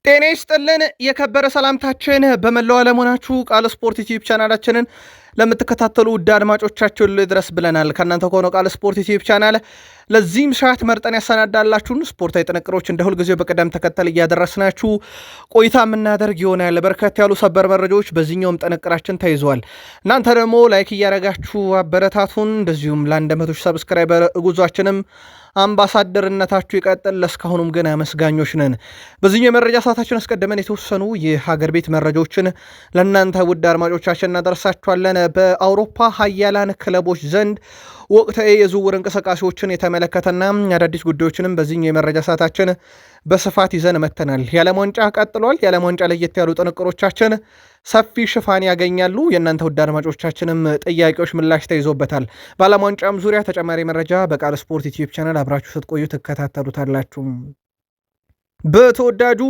ጤና ይስጥልን የከበረ ሰላምታችን በመላው ዓለም ሆናችሁ ቃል ስፖርት ዩቲዩብ ቻናላችንን ለምትከታተሉ ውድ አድማጮቻችን ድረስ ብለናል። ከእናንተ ከሆነው ቃል ስፖርት ዩቲዩብ ቻናል ለዚህም ሰዓት መርጠን ያሰናዳላችሁን ስፖርታዊ ጥንቅሮች እንደ ሁልጊዜው በቅደም ተከተል እያደረስናችሁ ቆይታ የምናደርግ ይሆናል። በርከት ያሉ ሰበር መረጃዎች በዚህኛውም ጥንቅራችን ተይዘዋል። እናንተ ደግሞ ላይክ እያረጋችሁ አበረታቱን። እንደዚሁም ለ100 ሰብስክራይበር ጉዟችንም አምባሳደርነታችሁ ይቀጥል። ለእስካሁኑም ግን አመስጋኞች ነን። በዚህኛው የመረጃ ሰዓታችን አስቀድመን የተወሰኑ የሀገር ቤት መረጃዎችን ለእናንተ ውድ አድማጮቻችን እናደርሳችኋለን። በአውሮፓ ሀያላን ክለቦች ዘንድ ወቅታዊ የዝውውር እንቅስቃሴዎችን የተመለከተና አዳዲስ ጉዳዮችንም በዚህኛው የመረጃ ሰዓታችን በስፋት ይዘን መተናል። የዓለም ዋንጫ ቀጥሏል። የዓለም ዋንጫ ለየት ያሉ ጥንቅሮቻችን ሰፊ ሽፋን ያገኛሉ። የእናንተ ውድ አድማጮቻችንም ጥያቄዎች ምላሽ ተይዞበታል። በዓለም ዋንጫም ዙሪያ ተጨማሪ መረጃ በቃል ስፖርት ዩቲዩብ ቻናል አብራችሁ ስትቆዩ ትከታተሉታላችሁ። በተወዳጁ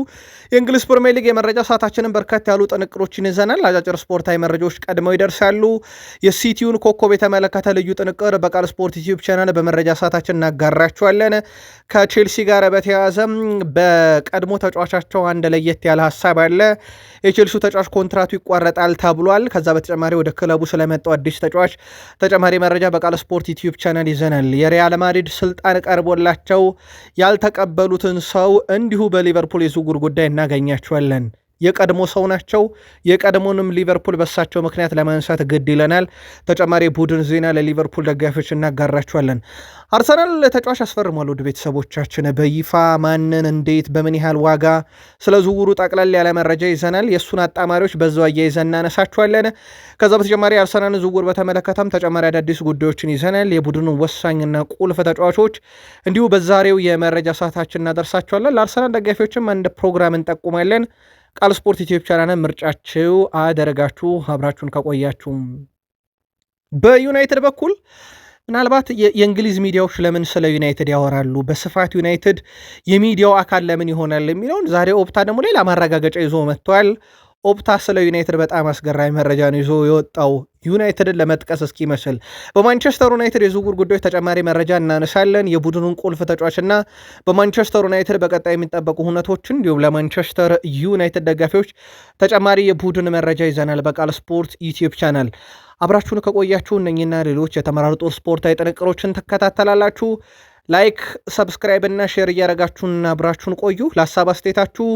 የእንግሊዝ ፕሪሚየር ሊግ የመረጃ ሰዓታችንን በርከት ያሉ ጥንቅሮችን ይዘናል። አጫጭር ስፖርታዊ መረጃዎች ቀድመው ይደርሳሉ። የሲቲውን ኮከብ የተመለከተ ልዩ ጥንቅር በቃል ስፖርት ዩቲዩብ ቻናል በመረጃ ሰዓታችን እናጋራችኋለን። ከቼልሲ ጋር በተያያዘ በቀድሞ ተጫዋቻቸው አንድ ለየት ያለ ሀሳብ አለ። የቼልሲው ተጫዋች ኮንትራቱ ይቋረጣል ተብሏል። ከዛ በተጨማሪ ወደ ክለቡ ስለመጣው አዲስ ተጫዋች ተጨማሪ መረጃ በቃል ስፖርት ዩቲዩብ ቻናል ይዘናል። የሪያል ማድሪድ ስልጣን ቀርቦላቸው ያልተቀበሉትን ሰው እንዲሁ በሊቨርፑል የዝውውር ጉዳይ እናገኛቸዋለን። የቀድሞ ሰው ናቸው። የቀድሞንም ሊቨርፑል በሳቸው ምክንያት ለማንሳት ግድ ይለናል። ተጨማሪ ቡድን ዜና ለሊቨርፑል ደጋፊዎች እናጋራቸዋለን። አርሰናል ተጫዋች አስፈርሟል። ውድ ቤተሰቦቻችን በይፋ ማንን፣ እንዴት፣ በምን ያህል ዋጋ ስለ ዝውውሩ ጠቅላላ ያለ መረጃ ይዘናል። የእሱን አጣማሪዎች በዛው አያይዘን እናነሳቸዋለን። ከዛ በተጨማሪ አርሰናልን ዝውውር በተመለከተም ተጨማሪ አዳዲስ ጉዳዮችን ይዘናል። የቡድኑ ወሳኝና ቁልፍ ተጫዋቾች እንዲሁ በዛሬው የመረጃ ሰዓታችን እናደርሳቸዋለን። ለአርሰናል ደጋፊዎችም አንድ ፕሮግራም እንጠቁማለን። ቃል ስፖርት ኢትዮጵያ ቻናልን ምርጫችሁ አደረጋችሁ አብራችሁን ከቆያችሁ። በዩናይትድ በኩል ምናልባት የእንግሊዝ ሚዲያዎች ለምን ስለ ዩናይትድ ያወራሉ፣ በስፋት ዩናይትድ የሚዲያው አካል ለምን ይሆናል የሚለውን ዛሬ ኦፕታ ደግሞ ሌላ ማረጋገጫ ይዞ መጥቷል። ኦፕታ ስለ ዩናይትድ በጣም አስገራሚ መረጃ ነው ይዞ የወጣው። ዩናይትድን ለመጥቀስ እስኪመስል በማንቸስተር ዩናይትድ የዝውውር ጉዳዮች ተጨማሪ መረጃ እናነሳለን። የቡድኑን ቁልፍ ተጫዋችና በማንቸስተር ዩናይትድ በቀጣይ የሚጠበቁ ሁነቶችን እንዲሁም ለማንቸስተር ዩናይትድ ደጋፊዎች ተጨማሪ የቡድን መረጃ ይዘናል። በቃል ስፖርት ዩቲዩብ ቻናል አብራችሁን ከቆያችሁ እነኝና ሌሎች የተመራረጡ ስፖርታዊ ጥንቅሮችን ትከታተላላችሁ። ላይክ፣ ሰብስክራይብ እና ሼር እያደረጋችሁን አብራችሁን ቆዩ። ለሀሳብ አስተያየታችሁ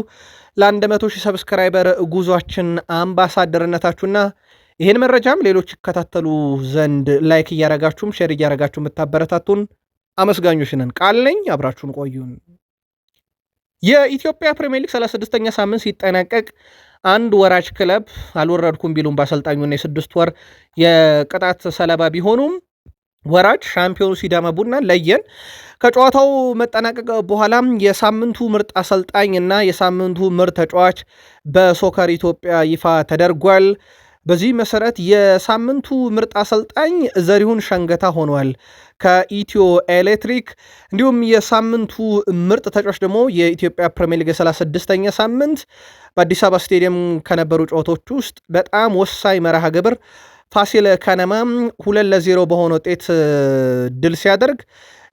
ለ100 ሰብስክራይበር ጉዟችን አምባሳደርነታችሁና ይህን መረጃም ሌሎች ይከታተሉ ዘንድ ላይክ እያረጋችሁም ሼር እያረጋችሁ የምታበረታቱን አመስጋኞች ነን። ቃል ነኝ። አብራችሁን ቆዩን። የኢትዮጵያ ፕሪሚየር ሊግ 36ኛ ሳምንት ሲጠናቀቅ አንድ ወራጅ ክለብ አልወረድኩም ቢሉም በአሰልጣኙና የ6 ወር የቅጣት ሰለባ ቢሆኑም ወራጅ ሻምፒዮኑ ሲዳማ ቡና ለየን። ከጨዋታው መጠናቀቅ በኋላም የሳምንቱ ምርጥ አሰልጣኝ እና የሳምንቱ ምርጥ ተጫዋች በሶከር ኢትዮጵያ ይፋ ተደርጓል። በዚህ መሰረት የሳምንቱ ምርጥ አሰልጣኝ ዘሪሁን ሸንገታ ሆኗል ከኢትዮ ኤሌክትሪክ። እንዲሁም የሳምንቱ ምርጥ ተጫዋች ደግሞ የኢትዮጵያ ፕሪሚየር ሊግ 36ኛ ሳምንት በአዲስ አበባ ስቴዲየም ከነበሩ ጨዋታዎች ውስጥ በጣም ወሳኝ መርሃ ግብር ፋሲል ከነማ 2-0 በሆነ ውጤት ድል ሲያደርግ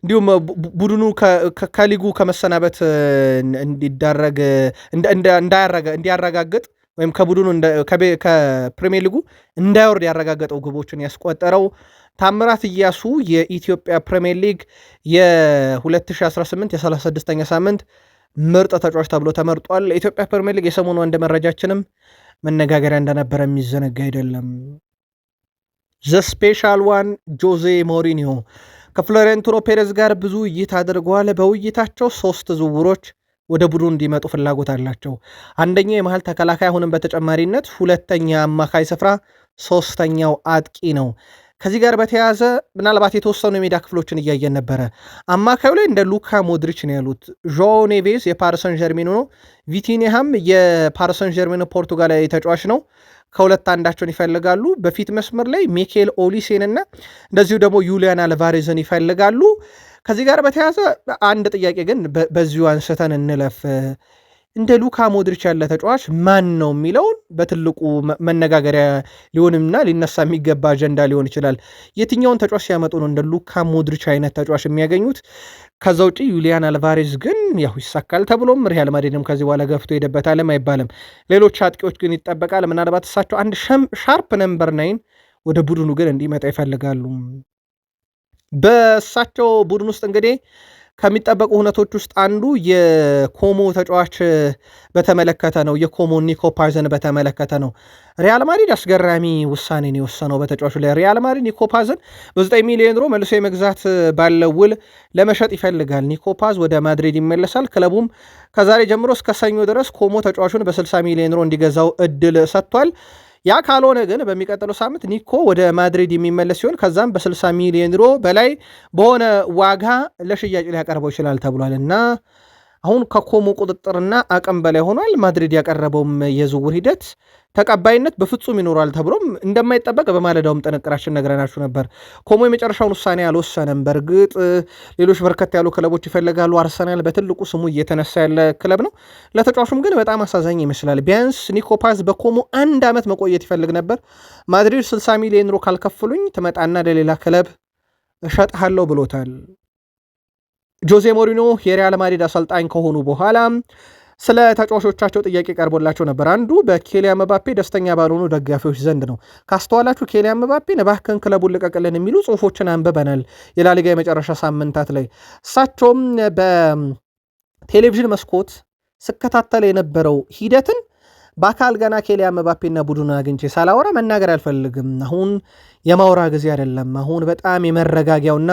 እንዲሁም ቡድኑ ከሊጉ ከመሰናበት እንዲያረጋግጥ ወይም ከቡድኑ ከፕሪሚየር ሊጉ እንዳይወርድ ያረጋገጠው ግቦችን ያስቆጠረው ታምራት እያሱ የኢትዮጵያ ፕሪሚየር ሊግ የ2018 የ36ኛ ሳምንት ምርጥ ተጫዋች ተብሎ ተመርጧል። የኢትዮጵያ ፕሪሚየር ሊግ የሰሞኑ አንድ መረጃችንም መነጋገሪያ እንደነበረ የሚዘነጋ አይደለም። ዘ ስፔሻል ዋን ጆዜ ሞሪኒዮ ከፍሎሬንቲኖ ፔሬዝ ጋር ብዙ ውይይት አድርገዋል። በውይይታቸው 3 ዝውውሮች ወደ ቡድኑ እንዲመጡ ፍላጎት አላቸው። አንደኛ የመሃል ተከላካይ፣ አሁንም በተጨማሪነት 2ኛ አማካይ ስፍራ፣ 3ኛው አጥቂ ነው። ከዚህ ጋር በተያያዘ ምናልባት የተወሰኑ የሜዳ ክፍሎችን እያየን ነበረ። አማካዩ ላይ እንደ ሉካ ሞድሪች ነው ያሉት። ዦ ኔቬዝ የፓሪሰን ጀርሜኑ ነው። ቪቲኒሃም የፓሪሰን ጀርሜኑ ፖርቱጋላዊ ተጫዋች ነው። ከሁለት አንዳቸውን ይፈልጋሉ። በፊት መስመር ላይ ሚኬል ኦሊሴን እና እንደዚሁ ደግሞ ዩሊያን አልቫሬዝን ይፈልጋሉ። ከዚህ ጋር በተያያዘ አንድ ጥያቄ ግን በዚሁ አንስተን እንለፍ። እንደ ሉካ ሞድሪች ያለ ተጫዋች ማን ነው የሚለውን በትልቁ መነጋገሪያ ሊሆንምና ሊነሳ የሚገባ አጀንዳ ሊሆን ይችላል። የትኛውን ተጫዋች ሲያመጡ ነው እንደ ሉካ ሞድሪች አይነት ተጫዋች የሚያገኙት? ከዛ ውጪ ዩሊያን አልቫሬዝ ግን ያው ይሳካል ተብሎም ሪያል ማድሪድም ከዚህ በኋላ ገፍቶ ሄደበታልም አይባልም። ሌሎች አጥቂዎች ግን ይጠበቃል። ምናልባት እሳቸው አንድ ሻርፕ ነምበር 9 ወደ ቡድኑ ግን እንዲመጣ ይፈልጋሉ። በእሳቸው ቡድን ውስጥ እንግዲህ ከሚጠበቁ ሁነቶች ውስጥ አንዱ የኮሞ ተጫዋች በተመለከተ ነው። የኮሞ ኒኮ ፓዝን በተመለከተ ነው። ሪያል ማድሪድ አስገራሚ ውሳኔን የወሰነው በተጫዋቹ ላይ። ሪያል ማድሪድ ኒኮ ፓዝን በ9 ሚሊዮን ዩሮ መልሶ የመግዛት ባለው ውል ለመሸጥ ይፈልጋል። ኒኮ ፓዝ ወደ ማድሪድ ይመለሳል። ክለቡም ከዛሬ ጀምሮ እስከ ሰኞ ድረስ ኮሞ ተጫዋቹን በ60 ሚሊዮን ዩሮ እንዲገዛው እድል ሰጥቷል። ያ ካልሆነ ግን በሚቀጥለው ሳምንት ኒኮ ወደ ማድሪድ የሚመለስ ሲሆን ከዛም በ60 ሚሊዮን ዩሮ በላይ በሆነ ዋጋ ለሽያጭ ሊያቀርበው ይችላል ተብሏል እና አሁን ከኮሞ ቁጥጥርና አቅም በላይ ሆኗል። ማድሪድ ያቀረበውም የዝውውር ሂደት ተቀባይነት በፍጹም ይኖራል ተብሎም እንደማይጠበቅ በማለዳውም ጥንቅራችን ነግረናችሁ ነበር። ኮሞ የመጨረሻውን ውሳኔ አልወሰነም። በእርግጥ ሌሎች በርከት ያሉ ክለቦች ይፈልጋሉ። አርሰናል በትልቁ ስሙ እየተነሳ ያለ ክለብ ነው። ለተጫዋቹም ግን በጣም አሳዛኝ ይመስላል። ቢያንስ ኒኮ ፓዝ በኮሞ 1 ዓመት መቆየት ይፈልግ ነበር። ማድሪድ 60 ሚሊዮን ዩሮ ካልከፍሉኝ ትመጣና ለሌላ ክለብ እሸጥሃለሁ ብሎታል። ጆዜ ሞሪኖ የሪያል ማድሪድ አሰልጣኝ ከሆኑ በኋላ ስለ ተጫዋቾቻቸው ጥያቄ ቀርቦላቸው ነበር። አንዱ በኬሊያን ምባፔ ደስተኛ ባልሆኑ ደጋፊዎች ዘንድ ነው። ካስተዋላችሁ ኬሊያን ምባፔን እባክህን ክለቡን ልቀቅልን የሚሉ ጽሁፎችን አንብበናል የላሊጋ የመጨረሻ ሳምንታት ላይ። እሳቸውም በቴሌቪዥን መስኮት ስከታተል የነበረው ሂደትን በአካል ገና ኬሊያን ምባፔና ቡድኑ አግኝቼ ሳላወራ መናገር አልፈልግም። አሁን የማውራ ጊዜ አይደለም። አሁን በጣም የመረጋጊያውና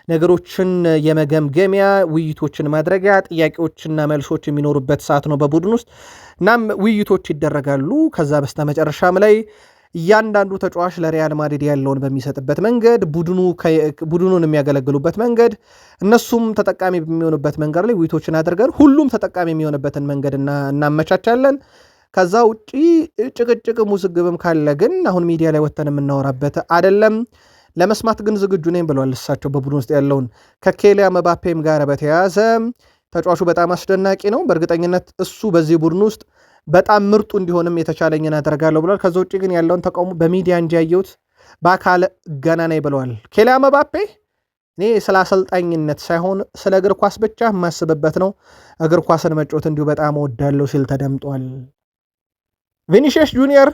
ነገሮችን የመገምገሚያ ውይይቶችን ማድረጊያ ጥያቄዎችና መልሶች የሚኖሩበት ሰዓት ነው በቡድን ውስጥ። እናም ውይይቶች ይደረጋሉ። ከዛ በስተመጨረሻም ላይ እያንዳንዱ ተጫዋች ለሪያል ማድሪድ ያለውን በሚሰጥበት መንገድ ቡድኑን የሚያገለግሉበት መንገድ እነሱም ተጠቃሚ በሚሆኑበት መንገድ ላይ ውይይቶችን አድርገን ሁሉም ተጠቃሚ የሚሆንበትን መንገድ እናመቻቻለን። ከዛ ውጪ ጭቅጭቅ ውዝግብም ካለ ግን አሁን ሚዲያ ላይ ወጥተን የምናወራበት አይደለም። ለመስማት ግን ዝግጁ ነኝ ብለዋል እሳቸው በቡድን ውስጥ ያለውን። ከኬሊያን ምባፔም ጋር በተያያዘ ተጫዋቹ በጣም አስደናቂ ነው። በእርግጠኝነት እሱ በዚህ ቡድን ውስጥ በጣም ምርጡ እንዲሆንም የተቻለኝን አደርጋለሁ ብለዋል። ከዛ ውጪ ግን ያለውን ተቃውሞ በሚዲያ እንጂ ያየሁት በአካል ገና ነኝ ብለዋል። ኬሊያን ምባፔ እኔ ስለ አሰልጣኝነት ሳይሆን ስለ እግር ኳስ ብቻ የማስብበት ነው። እግር ኳስን መጫወት እንዲሁ በጣም እወዳለሁ ሲል ተደምጧል። ቪኒሺየስ ጁኒየር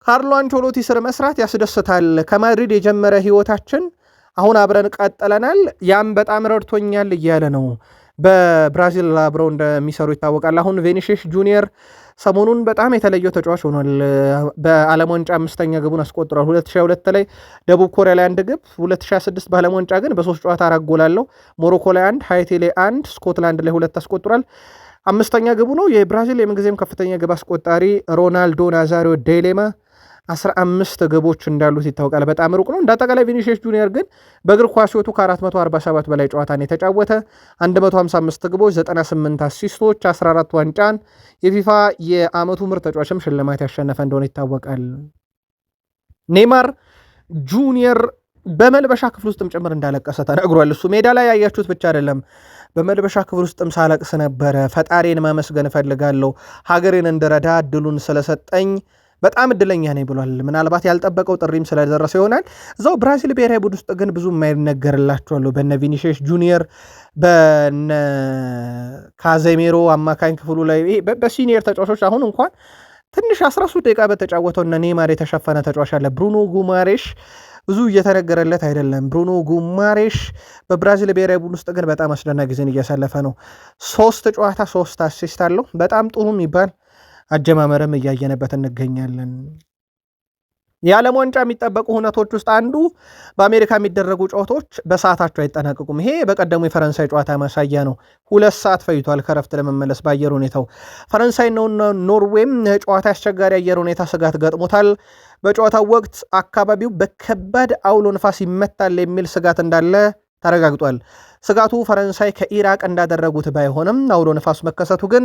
ካርሎ አንቸሎቲ ስር መስራት ያስደስታል። ከማድሪድ የጀመረ ህይወታችን አሁን አብረን ቀጥለናል፣ ያም በጣም ረድቶኛል እያለ ነው። በብራዚል አብረው እንደሚሰሩ ይታወቃል። አሁን ቪኒሺየስ ጁኒየር ሰሞኑን በጣም የተለየው ተጫዋች ሆኗል። በዓለም ዋንጫ 5ኛ ግቡን አስቆጥሯል። 2022 ላይ ደቡብ ኮሪያ ላይ 1 ግብ፣ 2026 በዓለም ዋንጫ ግን በ3 ጨዋታ 4 ጎል አለው። ሞሮኮ ላይ 1፣ ሃይቲ ላይ 1፣ ስኮትላንድ ላይ 2 አስቆጥሯል። 5ኛ ግቡ ነው። የብራዚል የምንጊዜም ከፍተኛ ግብ አስቆጣሪ ሮናልዶ ናዛሪዮ ዴሌማ 15 ግቦች እንዳሉት ይታወቃል። በጣም ሩቅ ነው። እንዳጠቃላይ ቪኒሺየስ ጁኒየር ግን በእግር ኳስ ሕይወቱ ከ447 በላይ ጨዋታን የተጫወተ 155 ግቦች፣ 98 አሲስቶች፣ 14 ዋንጫን፣ የፊፋ የዓመቱ ምርጥ ተጫዋችም ሽልማት ያሸነፈ እንደሆነ ይታወቃል። ኔይማር ጁኒየር በመልበሻ ክፍል ውስጥም ጭምር እንዳለቀሰ ተነግሯል። እሱ ሜዳ ላይ ያያችሁት ብቻ አይደለም፣ በመልበሻ ክፍል ውስጥም ሳለቅስ ነበረ። ፈጣሪን ማመስገን እፈልጋለሁ፣ ሀገሬን እንድረዳ እድሉን ስለሰጠኝ በጣም እድለኛ ነኝ ብሏል። ምናልባት ያልጠበቀው ጥሪም ስለደረሰ ይሆናል። እዛው ብራዚል ብሔራዊ ቡድን ውስጥ ግን ብዙ የማይነገርላቸዋለሁ። በነ ቪኒሺየስ ጁኒየር በነ ካዜሜሮ አማካኝ ክፍሉ ላይ በሲኒየር ተጫዋቾች አሁን እንኳን ትንሽ 13 ደቂቃ በተጫወተው እነ ኔይማር የተሸፈነ ተጫዋች አለ። ብሩኖ ጉማሬሽ ብዙ እየተነገረለት አይደለም። ብሩኖ ጉማሬሽ በብራዚል ብሔራዊ ቡድን ውስጥ ግን በጣም አስደናቂ ጊዜን እያሳለፈ ነው። 3 ጨዋታ 3 አሲስት አለው። በጣም ጥሩ የሚባል አጀማመርም እያየነበት እንገኛለን። የዓለም ዋንጫ የሚጠበቁ ሁነቶች ውስጥ አንዱ በአሜሪካ የሚደረጉ ጨዋታዎች በሰዓታቸው አይጠናቀቁም። ይሄ በቀደሙ የፈረንሳይ ጨዋታ ማሳያ ነው። 2 ሰዓት ፈይቷል ከረፍት ለመመለስ በአየር ሁኔታው። ፈረንሳይ ነውና ኖርዌይም ጨዋታ አስቸጋሪ አየር ሁኔታ ስጋት ገጥሞታል። በጨዋታው ወቅት አካባቢው በከባድ አውሎ ንፋስ ይመታል የሚል ስጋት እንዳለ ተረጋግጧል። ስጋቱ ፈረንሳይ ከኢራቅ እንዳደረጉት ባይሆንም አውሎ ንፋስ መከሰቱ ግን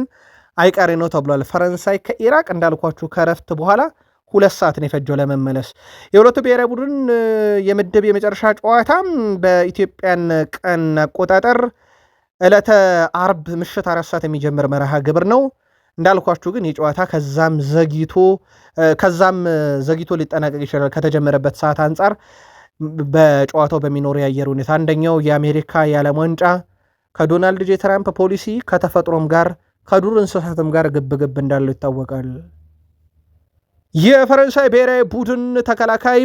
አይቀሬ ነው ተብሏል። ፈረንሳይ ከኢራቅ እንዳልኳችሁ ከረፍት በኋላ 2 ሰዓት ነው የፈጀው ለመመለስ። የሁለቱ ብሔራዊ ቡድን የምድብ የመጨረሻ ጨዋታ በኢትዮጵያን ቀን አቆጣጠር ዕለተ አርብ ምሽት 4 ሰዓት የሚጀምር መርሃ ግብር ነው። እንዳልኳችሁ ግን የጨዋታ ከዛም ዘግይቶ ሊጠናቀቅ ይችላል ከተጀመረበት ሰዓት አንጻር በጨዋታው በሚኖር የአየር ሁኔታ። አንደኛው የአሜሪካ የዓለም ዋንጫ ከዶናልድ ጄ ትራምፕ ፖሊሲ ከተፈጥሮም ጋር ከዱር እንስሳትም ጋር ግብግብ እንዳለው ይታወቃል። የፈረንሳይ ብሔራዊ ቡድን ተከላካይ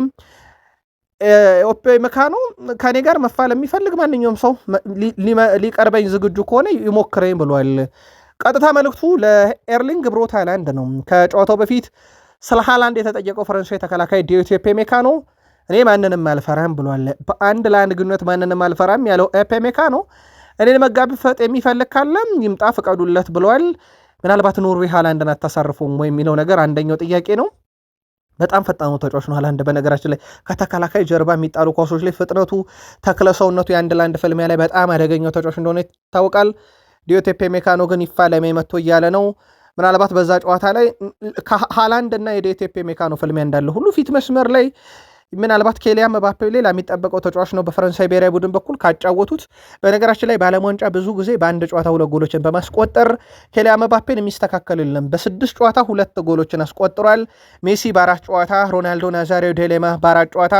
ኦፔ መካኖ ከኔ ጋር መፋለም የሚፈልግ ማንኛውም ሰው ሊቀርበኝ ዝግጁ ከሆነ ይሞክረኝ ብሏል። ቀጥታ መልእክቱ ለኤርሊንግ ብሮት ሃላንድ ነው። ከጨዋታው በፊት ስለ ሃላንድ የተጠየቀው ፈረንሳይ ተከላካይ ኦፔ ሜካኖ እኔ ማንንም አልፈራም ብሏል። በአንድ ለአንድ ግንኙነት ማንንም አልፈራም ያለው ኦፔ ሜካኖ እኔን መጋፈጥ የሚፈልግ ካለም ይምጣ ፍቀዱለት ብሏል። ምናልባት ኖርዌይ ሃላንድን አታሳርፉም ወይ የሚለው ነገር አንደኛው ጥያቄ ነው። በጣም ፈጣኑ ተጫዋች ነው ሃላንድ። በነገራችን ላይ ከተከላካይ ጀርባ የሚጣሉ ኳሶች ላይ ፍጥነቱ፣ ተክለሰውነቱ የአንድ ለአንድ ፍልሚያ ላይ በጣም አደገኛው ተጫዋች እንደሆነ ይታወቃል። ኦፔ ሜካኖ ግን ይፋለሜ መጥቶ እያለ ነው። ምናልባት በዛ ጨዋታ ላይ ሃላንድ እና ኦፔ ሜካኖ ፍልሚያ እንዳለ ሁሉ ፊት መስመር ላይ ምናልባት ኬሊያን ምባፔ ሌላ የሚጠበቀው ተጫዋች ነው በፈረንሳይ ብሔራዊ ቡድን በኩል ካጫወቱት። በነገራችን ላይ በዓለም ዋንጫ ብዙ ጊዜ በአንድ ጨዋታ 2 ጎሎችን በማስቆጠር ኬሊያን ምባፔን የሚስተካከልልን በ6 ጨዋታ 2 ጎሎችን አስቆጥሯል። ሜሲ በ4 ጨዋታ፣ ሮናልዶ ናዛሪዮ ዴሌማ በ4 ጨዋታ፣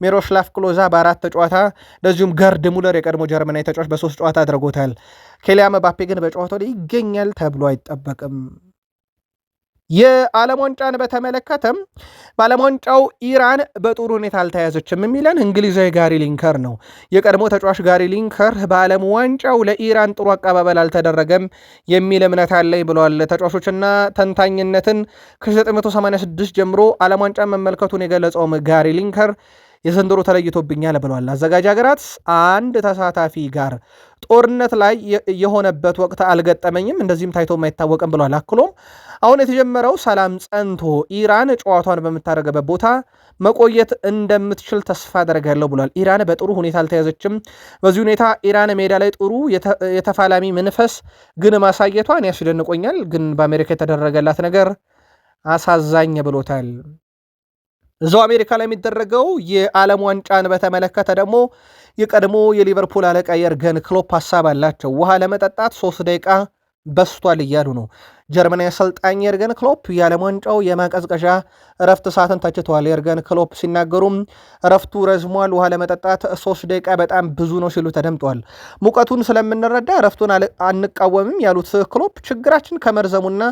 ሚሮስላቭ ክሎዛ በ4 ጨዋታ፣ እንደዚሁም ገርድ ሙለር የቀድሞ ጀርመናዊ ተጫዋች በ3 ጨዋታ አድርጎታል። ኬሊያን ምባፔ ግን በጨዋታው ላይ ይገኛል ተብሎ አይጠበቅም። የዓለም ዋንጫን በተመለከተም በዓለም ዋንጫው ኢራን በጥሩ ሁኔታ አልተያዘችም የሚለን እንግሊዛዊ ጋሪ ሊንከር ነው። የቀድሞ ተጫዋች ጋሪ ሊንከር በዓለም ዋንጫው ለኢራን ጥሩ አቀባበል አልተደረገም የሚል እምነት አለኝ ብለዋል። ተጫዋቾችና ተንታኝነትን ከ1986 ጀምሮ ዓለም ዋንጫን መመልከቱን የገለጸውም ጋሪ ሊንከር የዘንድሮ ተለይቶብኛል ብለዋል። አዘጋጅ ሀገራት አንድ ተሳታፊ ጋር ጦርነት ላይ የሆነበት ወቅት አልገጠመኝም፣ እንደዚህም ታይቶ አይታወቅም ብለዋል። አክሎም አሁን የተጀመረው ሰላም ጸንቶ ኢራን ጨዋታዋን በምታደርገበት ቦታ መቆየት እንደምትችል ተስፋ አደርጋለሁ ብሏል። ኢራን በጥሩ ሁኔታ አልተያዘችም። በዚህ ሁኔታ ኢራን ሜዳ ላይ ጥሩ የተፋላሚ መንፈስ ግን ማሳየቷን ያስደንቆኛል፣ ግን በአሜሪካ የተደረገላት ነገር አሳዛኝ ብሎታል። እዛው አሜሪካ ላይ የሚደረገው የዓለም ዋንጫን በተመለከተ ደግሞ የቀድሞ የሊቨርፑል አለቃ የርገን ክሎፕ ሀሳብ አላቸው። ውሃ ለመጠጣት 3 ደቂቃ በስቷል እያሉ ነው። ጀርመናዊ አሰልጣኝ የርገን ክሎፕ የዓለም ዋንጫው የማቀዝቀዣ እረፍት ሰዓትን ተችተዋል። የርገን ክሎፕ ሲናገሩም እረፍቱ ረዝሟል፣ ውሃ ለመጠጣት 3 ደቂቃ በጣም ብዙ ነው ሲሉ ተደምጠዋል። ሙቀቱን ስለምንረዳ እረፍቱን አንቃወምም ያሉት ክሎፕ ችግራችን ከመርዘሙና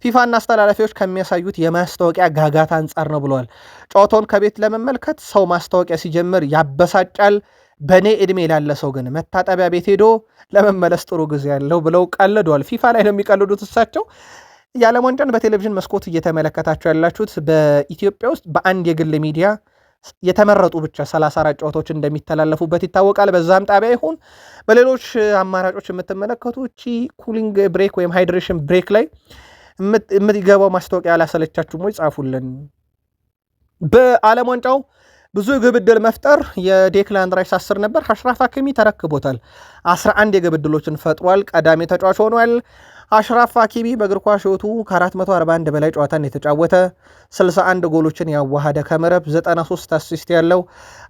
ፊፋና አስተላላፊዎች ከሚያሳዩት የማስታወቂያ ጋጋታ አንጻር ነው ብለዋል። ጨዋታውን ከቤት ለመመልከት ሰው ማስታወቂያ ሲጀምር ያበሳጫል። በእኔ ዕድሜ ላለ ሰው ግን መታጠቢያ ቤት ሄዶ ለመመለስ ጥሩ ጊዜ ያለው ብለው ቀልደዋል። ፊፋ ላይ ነው የሚቀልዱት እሳቸው። የዓለም ዋንጫን በቴሌቪዥን መስኮት እየተመለከታቸው ያላችሁት በኢትዮጵያ ውስጥ በአንድ የግል ሚዲያ የተመረጡ ብቻ 34 ጨዋታዎች እንደሚተላለፉበት ይታወቃል። በዛም ጣቢያ ይሁን በሌሎች አማራጮች የምትመለከቱ ኩሊንግ ብሬክ ወይም ሃይድሬሽን ብሬክ ላይ የምትገባው ማስታወቂያ አላሰለቻችሁም ወይ? ጻፉልን። በዓለም ዋንጫው ብዙ የግብ ዕድል መፍጠር የዴክላን ራይስ 10 ነበር። አሽራፍ ሀኪሚ ተረክቦታል። 11 የግብ ዕድሎችን ፈጥሯል። ቀዳሚ ተጫዋች ሆኗል። አሽራፍ ሀኪሚ በእግር ኳስ ሕይወቱ ከ441 በላይ ጨዋታን የተጫወተ 61 ጎሎችን ያዋሃደ ከመረብ 93 አሲስት ያለው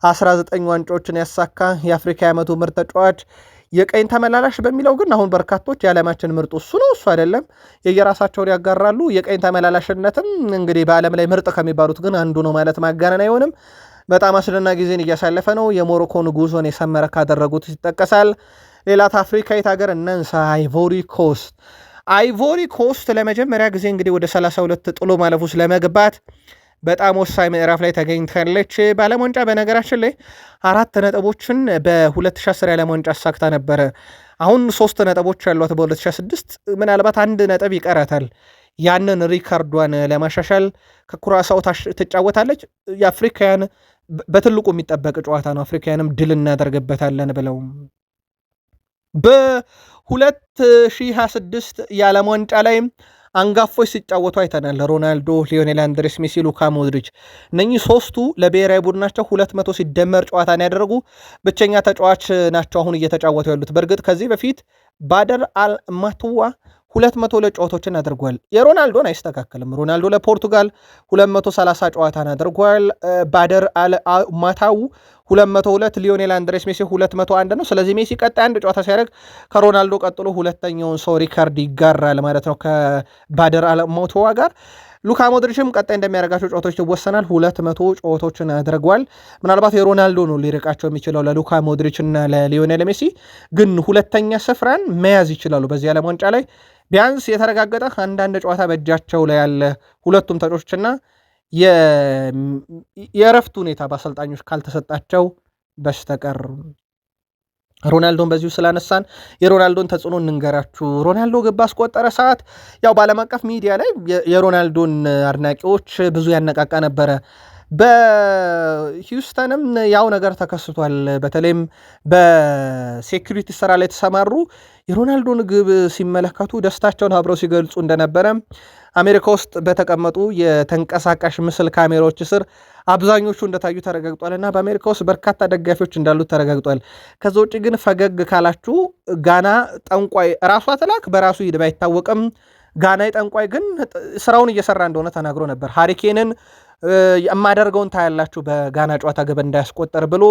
19 ዋንጫዎችን ያሳካ የአፍሪካ የዓመቱ ምርጥ ተጫዋች የቀኝ ተመላላሽ በሚለው ግን አሁን በርካቶች የዓለማችን ምርጡ እሱ ነው እሱ አይደለም የየራሳቸውን ያጋራሉ። የቀኝ ተመላላሽነትም እንግዲህ በዓለም ላይ ምርጥ ከሚባሉት ግን አንዱ ነው ማለት ማጋነን አይሆንም። በጣም አስደናቂ ጊዜን እያሳለፈ ነው። የሞሮኮን ጉዞን የሰመረ ካደረጉት ይጠቀሳል። ሌላት አፍሪካዊት ሀገር እናንሳ፣ አይቮሪ ኮስት ለመጀመሪያ ጊዜ እንግዲህ ወደ 32 ጥሎ ማለፍ ውስጥ ለመግባት በጣም ወሳኝ ምዕራፍ ላይ ተገኝታለች። በዓለም ዋንጫ በነገራችን ላይ 4 ነጥቦችን በ2010 የዓለም ዋንጫ አሳክታ ነበረ። አሁን 3 ነጥቦች ያሏት በ2006 ምናልባት 1 ነጥብ ይቀራታል። ያንን ሪካርዷን ለማሻሻል ከኩራሳው ትጫወታለች። የአፍሪካውያን በትልቁ የሚጠበቅ ጨዋታ ነው። አፍሪካውያንም ድል እናደርግበታለን ብለው በ2026 የዓለም ዋንጫ ላይ አንጋፎች ሲጫወቱ አይተናል። ሮናልዶ፣ ሊዮኔል አንድሬስ ሜሲ፣ ሉካ ሞድሪች እነኚህ 3ቱ ለብሔራዊ ቡድናቸው 200 ሲደመር ጨዋታን ያደረጉ ብቸኛ ተጫዋች ናቸው አሁን እየተጫወቱ ያሉት። በእርግጥ ከዚህ በፊት ባደር አልማቱዋ 202 ጨዋታዎችን አድርጓል። የሮናልዶን አይስተካከልም። ሮናልዶ ለፖርቱጋል 230 ጨዋታን አድርጓል። ባደር ማታው 202፣ ሊዮኔል አንድሬስ ሜሲ 201 ነው። ስለዚህ ሜሲ ቀጣይ አንድ ጨዋታ ሲያደርግ ከሮናልዶ ቀጥሎ ሁለተኛውን ሰው ሪካርድ ይጋራል ማለት ነው ከባደር አልማታው ጋር። ሉካ ሞድሪችም ቀጣይ እንደሚያደርጋቸው ጨዋታዎች ይወሰናል። 200 ጨዋታዎችን አድርጓል። ምናልባት የሮናልዶ ነው ሊርቃቸው የሚችለው ለሉካ ሞድሪች እና ለሊዮኔል ሜሲ፣ ግን ሁለተኛ ስፍራን መያዝ ይችላሉ በዚህ ዓለም ዋንጫ ላይ ቢያንስ የተረጋገጠ አንዳንድ ጨዋታ በእጃቸው ላይ ያለ ሁለቱም ተጫዋቾችና የእረፍት ሁኔታ በአሰልጣኞች ካልተሰጣቸው በስተቀር። ሮናልዶን በዚሁ ስላነሳን የሮናልዶን ተጽዕኖ እንንገራችሁ። ሮናልዶ ግብ ባስቆጠረ ሰዓት ያው በዓለም አቀፍ ሚዲያ ላይ የሮናልዶን አድናቂዎች ብዙ ያነቃቃ ነበረ። በሂውስተንም ያው ነገር ተከስቷል። በተለይም በሴኩሪቲ ስራ ላይ የተሰማሩ የሮናልዶን ግብ ሲመለከቱ ደስታቸውን አብረው ሲገልጹ እንደነበረ አሜሪካ ውስጥ በተቀመጡ የተንቀሳቃሽ ምስል ካሜራዎች ስር አብዛኞቹ እንደታዩ ተረጋግጧልና በአሜሪካ ውስጥ በርካታ ደጋፊዎች እንዳሉት ተረጋግጧል። ከዛ ውጭ ግን ፈገግ ካላችሁ ጋና ጠንቋይ ራሷ ትላክ በራሱ ሂድ ባይታወቅም ጋናይ ጠንቋይ ግን ስራውን እየሰራ እንደሆነ ተናግሮ ነበር። ሃሪኬንን የማደርገውን ታያላችሁ በጋና ጨዋታ ግብ እንዳያስቆጠር ብሎ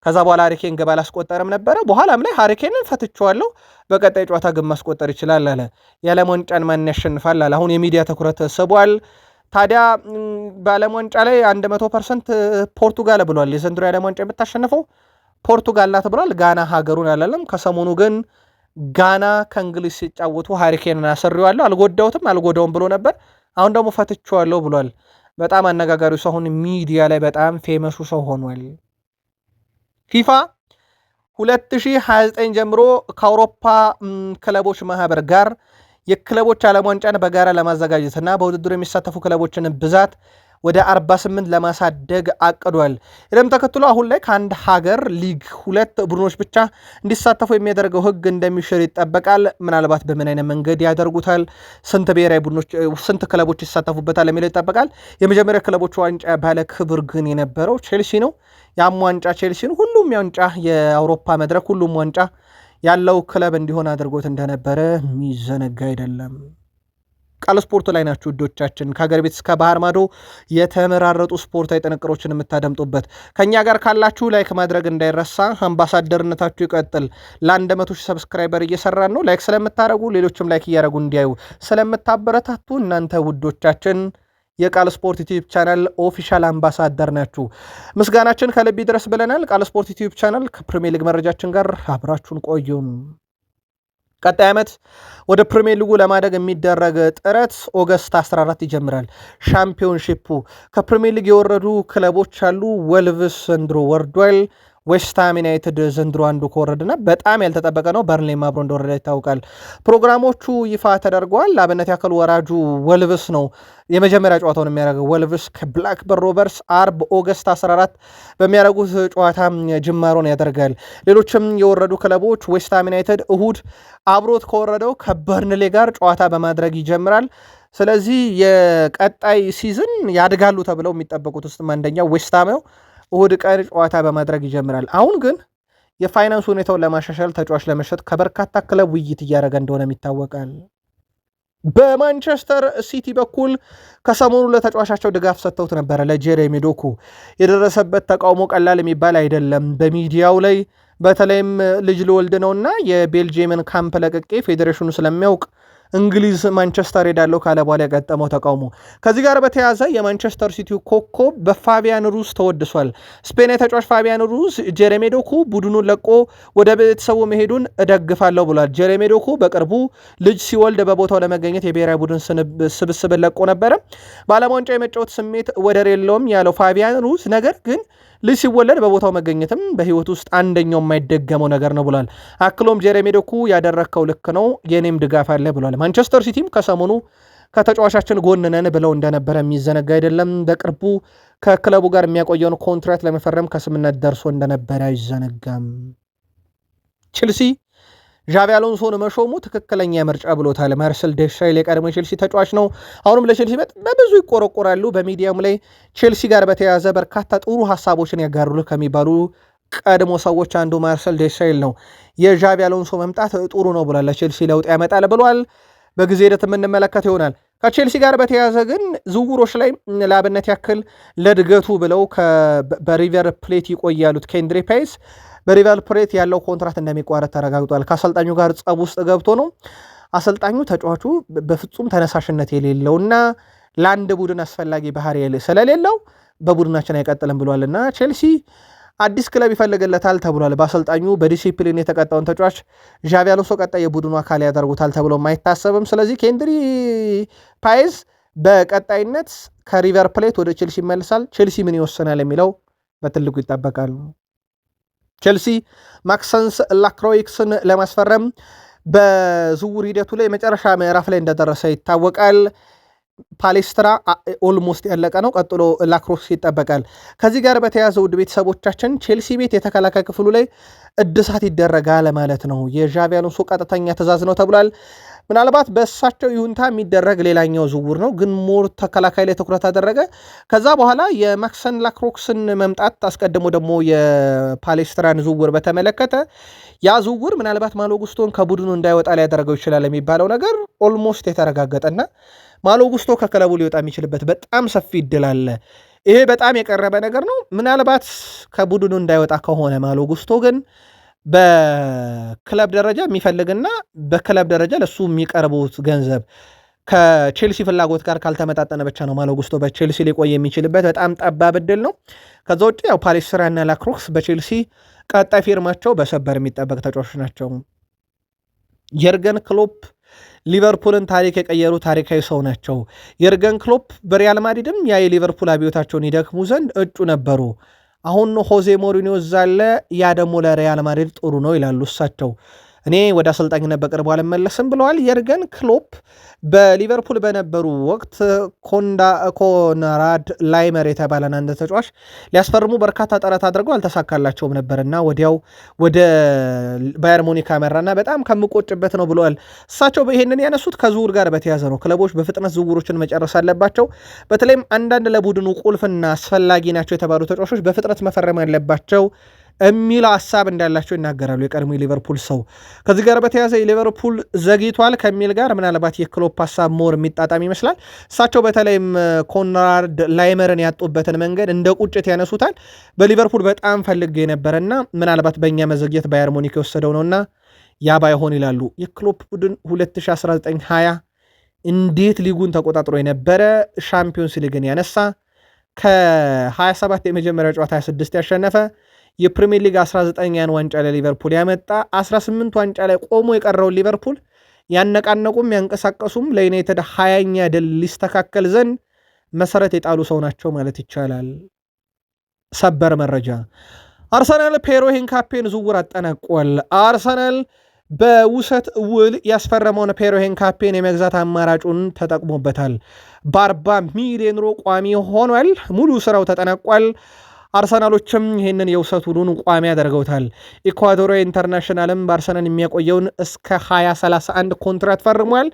ከዛ በኋላ ሃሪኬን ግብ አላስቆጠርም ነበረ። በኋላም ላይ ሃሪኬንን ፈትቼዋለሁ በቀጣይ ጨዋታ ግብ ማስቆጠር ይችላል አለ። የዓለም ዋንጫን ማን ያሸንፋል አለ። አሁን የሚዲያ ትኩረት ስቧል። ታዲያ በዓለም ዋንጫ ላይ 100% ፖርቱጋል ብሏል። የዘንድሮ የዓለም ዋንጫ የምታሸንፈው ፖርቱጋል ናት ብሏል። ጋና ሀገሩን አላለም። ከሰሞኑ ግን ጋና ከእንግሊዝ ሲጫወቱ ሃሪኬንን አስሬዋለሁ አልጎዳውትም አልጎዳውም ብሎ ነበር። አሁን ደግሞ ፈትቼዋለሁ ብሏል። በጣም አነጋጋሪው ሰው አሁን ሚዲያ ላይ በጣም ፌመሱ ሰው ሆኗል። ፊፋ 2029 ጀምሮ ከአውሮፓ ክለቦች ማህበር ጋር የክለቦች ዓለም ዋንጫን በጋራ ለማዘጋጀትና በውድድሩ የሚሳተፉ ክለቦችን ብዛት ወደ 48 ለማሳደግ አቅዷል። ይህም ተከትሎ አሁን ላይ ከአንድ ሀገር ሊግ 2 ቡድኖች ብቻ እንዲሳተፉ የሚያደርገው ሕግ እንደሚሽር ይጠበቃል። ምናልባት በምን አይነት መንገድ ያደርጉታል፣ ስንት ብሔራዊ ቡድኖች ስንት ክለቦች ይሳተፉበታል የሚለው ይጠበቃል። የመጀመሪያ ክለቦች ዋንጫ ባለ ክብር ግን የነበረው ቼልሲ ነው። ያም ዋንጫ ቼልሲ ነው። ሁሉም ዋንጫ የአውሮፓ መድረክ ሁሉም ዋንጫ ያለው ክለብ እንዲሆን አድርጎት እንደነበረ የሚዘነጋ አይደለም። ቃል ስፖርት ላይ ናችሁ ውዶቻችን። ከሀገር ቤት እስከ ባህር ማዶ የተመራረጡ ስፖርታዊ ጥንቅሮችን የምታደምጡበት ከእኛ ጋር ካላችሁ ላይክ ማድረግ እንዳይረሳ። አምባሳደርነታችሁ ይቀጥል። ለ100 ሺህ ሰብስክራይበር እየሰራን ነው። ላይክ ስለምታደረጉ ሌሎችም ላይክ እያደረጉ እንዲያዩ ስለምታበረታቱ እናንተ ውዶቻችን የቃል ስፖርት ዩቲዩብ ቻናል ኦፊሻል አምባሳደር ናችሁ። ምስጋናችን ከልብ ይድረስ ብለናል። ቃል ስፖርት ዩቲዩብ ቻናል ከፕሪሚየር ሊግ መረጃችን ጋር አብራችሁን ቆዩም። ቀጣይ ዓመት ወደ ፕሪሚየር ሊጉ ለማደግ የሚደረግ ጥረት ኦገስት 14 ይጀምራል። ሻምፒዮንሺፑ ከፕሪሚየር ሊግ የወረዱ ክለቦች አሉ። ወልቭስ ዘንድሮ ወርዷል። ዌስትሃም ዩናይትድ ዘንድሮ አንዱ ከወረድና በጣም ያልተጠበቀ ነው። በርንሌም አብሮ እንደወረደ ይታወቃል። ፕሮግራሞቹ ይፋ ተደርገዋል። ለአብነት ያክል ወራጁ ወልቭስ ነው የመጀመሪያ ጨዋታውን የሚያደርገው። ወልቭስ ከብላክበርን ሮቨርስ አርብ ኦገስት 14 በሚያደርጉት ጨዋታ ጅማሮን ያደርጋል። ሌሎችም የወረዱ ክለቦች ዌስትሃም ዩናይትድ እሁድ አብሮት ከወረደው ከበርንሌ ጋር ጨዋታ በማድረግ ይጀምራል። ስለዚህ የቀጣይ ሲዝን ያድጋሉ ተብለው የሚጠበቁት ውስጥ አንደኛው ዌስትሃም ነው። እሁድ ቀን ጨዋታ በማድረግ ይጀምራል። አሁን ግን የፋይናንስ ሁኔታውን ለማሻሻል ተጫዋች ለመሸጥ ከበርካታ ክለብ ውይይት እያደረገ እንደሆነም ይታወቃል። በማንቸስተር ሲቲ በኩል ከሰሞኑ ለተጫዋቻቸው ድጋፍ ሰጥተውት ነበረ። ለጄሬሚ ዶኩ የደረሰበት ተቃውሞ ቀላል የሚባል አይደለም። በሚዲያው ላይ በተለይም ልጅ ልወልድ ነውና የቤልጅየምን ካምፕ ለቅቄ ፌዴሬሽኑ ስለሚያውቅ እንግሊዝ ማንቸስተር ሄዳለው ካለ በኋላ ያጋጠመው ተቃውሞ። ከዚህ ጋር በተያያዘ የማንቸስተር ሲቲው ኮከብ በፋቢያን ሩዝ ተወድሷል። ስፔናዊ ተጫዋች ፋቢያን ሩዝ ጄሬሚ ዶኩ ቡድኑን ለቆ ወደ ቤተሰቡ መሄዱን እደግፋለሁ ብሏል። ጄሬሚ ዶኩ በቅርቡ ልጅ ሲወልድ በቦታው ለመገኘት የብሔራዊ ቡድን ስብስብን ለቆ ነበረ። በዓለም ዋንጫ የመጫወት ስሜት ወደር የለውም ያለው ፋቢያን ሩዝ ነገር ግን ልጅ ሲወለድ በቦታው መገኘትም በህይወት ውስጥ አንደኛው የማይደገመው ነገር ነው ብሏል። አክሎም ጄሬሚ ዶኩ ያደረግከው ልክ ነው፣ የኔም ድጋፍ አለ ብሏል። ማንቸስተር ሲቲም ከሰሞኑ ከተጫዋቻችን ጎን ነን ብለው እንደነበረ የሚዘነጋ አይደለም። በቅርቡ ከክለቡ ጋር የሚያቆየውን ኮንትራት ለመፈረም ከስምነት ደርሶ እንደነበረ አይዘነጋም። ቼልሲ ዣቪ አሎንሶን መሾሙ ትክክለኛ ምርጫ ብሎታል። ማርሰል ዴሳይል የቀድሞ ቼልሲ ተጫዋች ነው። አሁንም ለቼልሲ በብዙ ይቆረቆራሉ። በሚዲያም ላይ ቼልሲ ጋር በተያያዘ በርካታ ጥሩ ሀሳቦችን ያጋሩል ከሚባሉ ቀድሞ ሰዎች አንዱ ማርሰል ዴሳይል ነው። የዣቪ አሎንሶ መምጣት ጥሩ ነው ብሏል። ለቼልሲ ለውጥ ያመጣል ብሏል። በጊዜ ሂደት የምንመለከት ይሆናል። ከቼልሲ ጋር በተያያዘ ግን ዝውውሮች ላይ ለአብነት ያክል ለእድገቱ ብለው በሪቨር ፕሌት ይቆያሉት ኬንድሪ ፓይስ በሪቨር ፕሌት ያለው ኮንትራት እንደሚቋረጥ ተረጋግጧል። ከአሰልጣኙ ጋር ጸብ ውስጥ ገብቶ ነው። አሰልጣኙ ተጫዋቹ በፍጹም ተነሳሽነት የሌለውና ለአንድ ቡድን አስፈላጊ ባህሪ ስለሌለው በቡድናችን አይቀጥልም ብሏልና ቼልሲ አዲስ ክለብ ይፈልግለታል ተብሏል። በአሰልጣኙ በዲሲፕሊን የተቀጣውን ተጫዋች ዣቪ አሎንሶ ቀጣይ የቡድኑ አካል ያደርጉታል ተብሎ አይታሰብም። ስለዚህ ኬንድሪ ፓይዝ በቀጣይነት ከሪቨር ፕሌት ወደ ቼልሲ ይመልሳል። ቼልሲ ምን ይወስናል የሚለው በትልቁ ይጠበቃል። ቼልሲ ማክሰንስ ላክሮይክስን ለማስፈረም በዝውውር ሂደቱ ላይ የመጨረሻ ምዕራፍ ላይ እንደደረሰ ይታወቃል። ፓሌስትራ ኦልሞስት ያለቀ ነው። ቀጥሎ ላክሮክስ ይጠበቃል። ከዚህ ጋር በተያያዘ ውድ ቤተሰቦቻችን ቼልሲ ቤት የተከላካይ ክፍሉ ላይ እድሳት ይደረጋል ማለት ነው። የዣቪ አሎንሶ ቀጥተኛ ትዕዛዝ ነው ተብሏል። ምናልባት በእሳቸው ይሁንታ የሚደረግ ሌላኛው ዝውውር ነው፣ ግን ሞር ተከላካይ ላይ ትኩረት አደረገ። ከዛ በኋላ የማክሰን ላክሮክስን መምጣት አስቀድሞ ደግሞ የፓሌስትራን ዝውውር በተመለከተ ያ ዝውውር ምናልባት ማሎ ጉስቶን ከቡድኑ እንዳይወጣ ሊያደረገው ይችላል የሚባለው ነገር ኦልሞስት የተረጋገጠና ማሎ ጉስቶ ከክለቡ ሊወጣ የሚችልበት በጣም ሰፊ እድል አለ። ይሄ በጣም የቀረበ ነገር ነው። ምናልባት ከቡድኑ እንዳይወጣ ከሆነ ማሎ ጉስቶ ግን በክለብ ደረጃ የሚፈልግና በክለብ ደረጃ ለሱ የሚቀርቡት ገንዘብ ከቼልሲ ፍላጎት ጋር ካልተመጣጠነ ብቻ ነው ማሎ ጉስቶ በቼልሲ ሊቆይ የሚችልበት በጣም ጠባብ እድል ነው። ከዛ ውጭ ያው ፓሌስትራና ላክሮክስ በቼልሲ ቀጣይ ፊርማቸው በሰበር የሚጠበቅ ተጫዋቾች ናቸው። የርገን ክሎፕ ሊቨርፑልን ታሪክ የቀየሩ ታሪካዊ ሰው ናቸው። የርገን ክሎፕ በሪያል ማድሪድም ያ የሊቨርፑል አብዮታቸውን ይደክሙ ዘንድ እጩ ነበሩ። አሁን ሆዜ ሞሪኒዮ ዛለ ያ ደግሞ ለሪያል ማድሪድ ጥሩ ነው ይላሉ እሳቸው። እኔ ወደ አሰልጣኝነት በቅርቡ አልመለስም ብለዋል። የርገን ክሎፕ በሊቨርፑል በነበሩ ወቅት ኮንራድ ላይመር የተባለን አንድ ተጫዋች ሊያስፈርሙ በርካታ ጥረት አድርገው አልተሳካላቸውም ነበርና ወዲያው ወደ ባየር ሙኒክ አመራና በጣም ከምቆጭበት ነው ብለዋል። እሳቸው ይሄንን ያነሱት ከዝውውር ጋር በተያዘ ነው። ክለቦች በፍጥነት ዝውውሮችን መጨረስ አለባቸው። በተለይም አንዳንድ ለቡድኑ ቁልፍና አስፈላጊ ናቸው የተባሉ ተጫዋቾች በፍጥነት መፈረም አለባቸው የሚል ሀሳብ እንዳላቸው ይናገራሉ የቀድሞ ሊቨርፑል ሰው። ከዚህ ጋር በተያዘ ሊቨርፑል ዘግይቷል ከሚል ጋር ምናልባት የክሎፕ ሀሳብ ሞር የሚጣጣም ይመስላል። እሳቸው በተለይም ኮንራድ ላይመርን ያጡበትን መንገድ እንደ ቁጭት ያነሱታል። በሊቨርፑል በጣም ፈልጌ የነበረና ምናልባት በእኛ መዘግየት ባየር ሙኒክ የወሰደው ነውና ያ ባይሆን ይላሉ። የክሎፕ ቡድን 2019-20 እንዴት ሊጉን ተቆጣጥሮ የነበረ ሻምፒዮንስ ሊግን ያነሳ ከ27 የመጀመሪያ ጨዋታ 26 ያሸነፈ የፕሪሚየር ሊግ 19ኛን ዋንጫ ለሊቨርፑል ያመጣ 18 ዋንጫ ላይ ቆሞ የቀረውን ሊቨርፑል ያነቃነቁም ያንቀሳቀሱም ለዩናይትድ 20ኛ ድል ሊስተካከል ዘንድ መሰረት የጣሉ ሰው ናቸው ማለት ይቻላል። ሰበር መረጃ፣ አርሰናል ፔሮ ሄንካፔን ዝውውር አጠናቋል። አርሰናል በውሰት ውል ያስፈረመውን ፔሮ ሄንካፔን የመግዛት አማራጩን ተጠቅሞበታል። በ40 ሚሊዮን ዩሮ ቋሚ ሆኗል። ሙሉ ስራው ተጠናቋል። አርሰናሎችም ይህንን የውሰት ውሉን ቋሚ ያደርገውታል። ኢኳዶሪያዊ ኢንተርናሽናልም በአርሰናል የሚያቆየውን እስከ 2031 ኮንትራት ፈርሟል።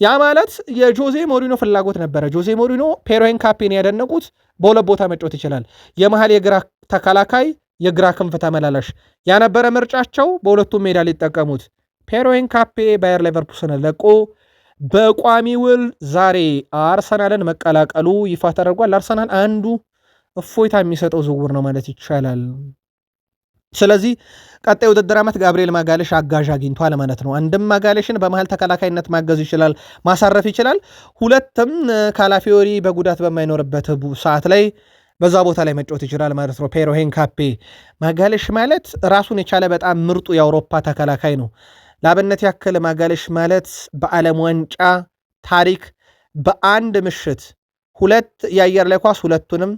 ያ ማለት የጆዜ ሞሪኖ ፍላጎት ነበረ። ጆዜ ሞሪኖ ፔሮ ሄንካፔን ያደነቁት በሁለት ቦታ መጫወት ይችላል፣ የመሃል የግራ ተከላካይ፣ የግራ ክንፍ ተመላላሽ ያነበረ ምርጫቸው። በሁለቱም ሜዳ ሊጠቀሙት ፔሮ ሄንካፔ ባየር ሌቨርኩሰን ለቆ በቋሚ ውል ዛሬ አርሰናልን መቀላቀሉ ይፋ ተደርጓል። አርሰናል አንዱ እፎይታ የሚሰጠው ዝውውር ነው ማለት ይቻላል። ስለዚህ ቀጣይ ውድድር ዓመት ጋብሪኤል ማጋሌሽ አጋዥ አግኝቷል ማለት ነው። አንድም ማጋሌሽን በመሃል ተከላካይነት ማገዝ ይችላል፣ ማሳረፍ ይችላል። ሁለትም ካላፊዮሪ በጉዳት በማይኖርበት ሰዓት ላይ በዛ ቦታ ላይ መጫወት ይችላል ማለት ነው። ፔሮ ሄንካፔ ማጋሌሽ ማለት ራሱን የቻለ በጣም ምርጡ የአውሮፓ ተከላካይ ነው። ለአብነት ያክል ማጋሌሽ ማለት በዓለም ዋንጫ ታሪክ በአንድ ምሽት 2 የአየር ላይ ኳስ 2ቱንም